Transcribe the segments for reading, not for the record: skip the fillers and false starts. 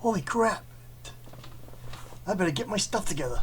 Holy crap. I better get my stuff together.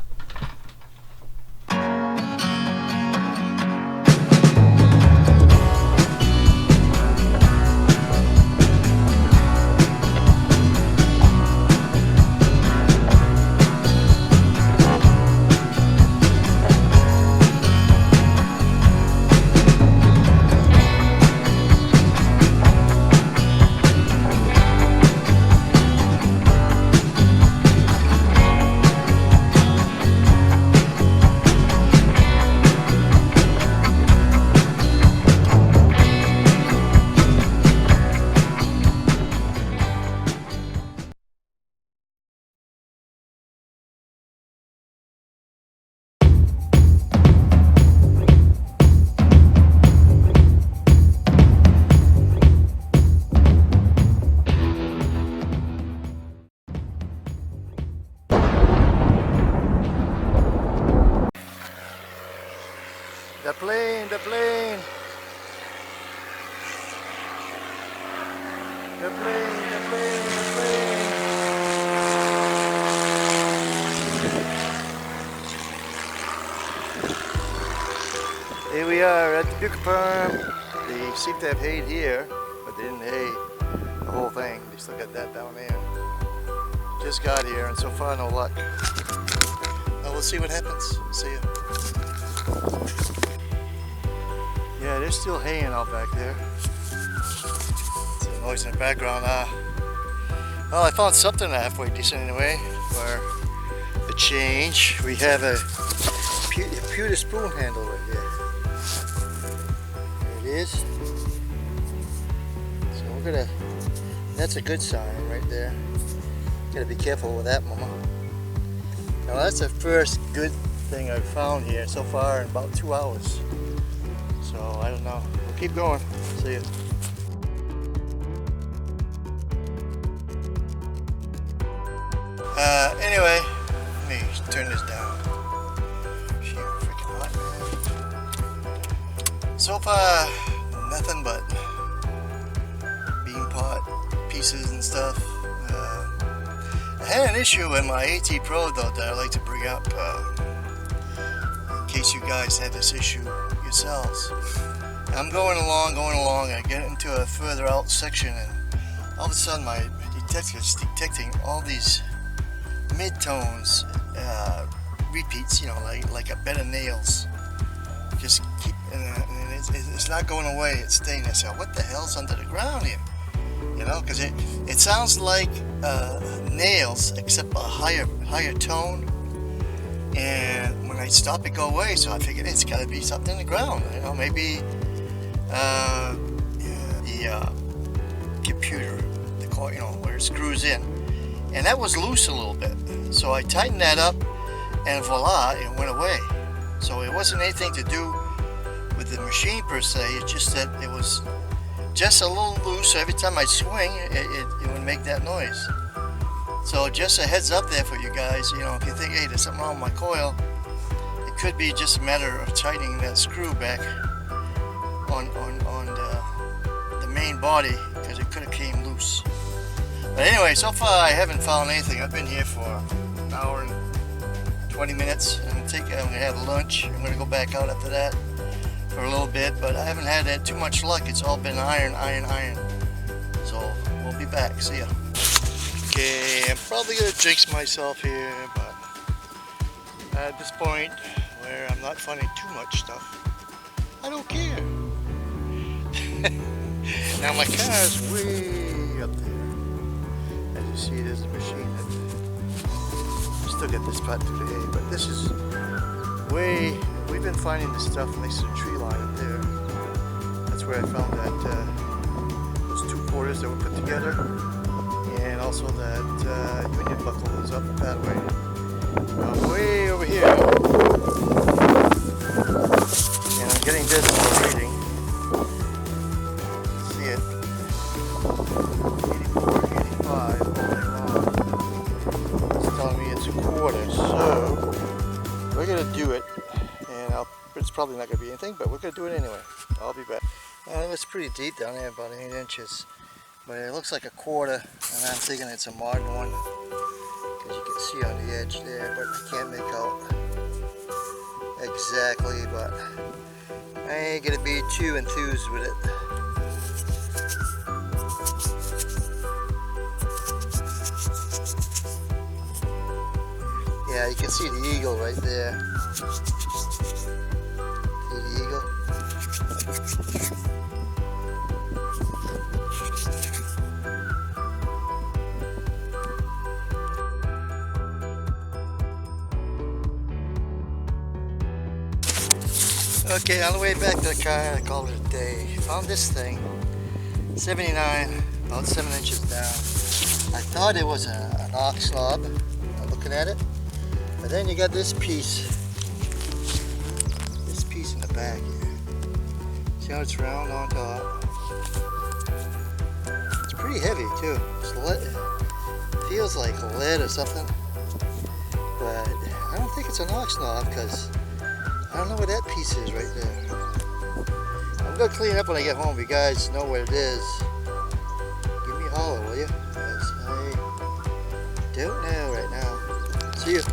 The plane, the plane. The plane, the plane, the plane. Here we are at the Buke Farm. They seem to have hayed here, but they didn't hay the whole thing. They still got that down there. Just got here and so far no luck. Well, we'll see what happens. See ya. Yeah, they're still haying out back there. It's a noise in the background. Well, I found something halfway decent anyway for the change. We have a pewter spoon handle right here. There it is. So we're gonna, that's a good sign right there. Gotta be careful with that, Mama. Now that's the first good thing I've found here so far in about 2 hours. So I don't know. We'll keep going. See ya. Anyway, let me turn this down. She's freaking hot, man. So far, nothing but bean pot pieces and stuff. I had an issue with my AT Pro though that I like to bring up in case you guys had this issue yourselves. I'm going along, I get into a further out section and all of a sudden my detector is detecting all these mid-tones, repeats, you know, like a bed of nails. Just keep, and it's not going away, it's staying there. So what the hell's under the ground here? You know, because it sounds like nails except a higher tone. And when I stop it go away, so I figured it's got to be something in the ground. You know, maybe the computer, the core, you know, where it screws in, and that was loose a little bit. So I tightened that up, and voila, it went away. So it wasn't anything to do with the machine per se. It's just that it was just a little loose. So every time I swing, it would make that noise. So just a heads up there for you guys, you know, if you think, hey, there's something wrong with my coil, it could be just a matter of tightening that screw back on the main body, because it could have came loose. But anyway, so far I haven't found anything. I've been here for an hour and 20 minutes. I'm gonna have lunch. I'm gonna go back out after that for a little bit, but I haven't had too much luck. It's all been iron. So we'll be back. See ya. Okay, I'm probably gonna jinx myself here, but at this point where I'm not finding too much stuff, I don't care. Now my car is way up there. As you see, there's a machine that still got this part through the hay, but this is way, we've been finding this stuff next to the tree line up there. That's where I found that those 2 quarters that were put together. And also that union buckle is up that way. Way over here. And I'm getting this for reading. See it. 84, 85 all day long. It's telling me it's a quarter. So we're going to do it. And it's probably not going to be anything, but we're going to do it anyway. I'll be back. It's pretty deep down there, about 8 inches. but it looks like a quarter, and I'm thinking it's a modern one, because you can see on the edge there, but I can't make out exactly, but I ain't gonna be too enthused with it. Yeah, you can see the eagle right there. See the eagle? Okay, on the way back to the car, I called it a day. Found this thing, 79, about 7 inches down. I thought it was an ox lob, looking at it. But then you got this piece in the back here. See how it's round on top? It's pretty heavy too. It's lead. It feels like lead or something. But I don't think it's an ox knob because I don't know where that piece is right there. I'm gonna clean it up when I get home. If you guys know where it is, give me a holler, will you? Because I don't know right now. See you.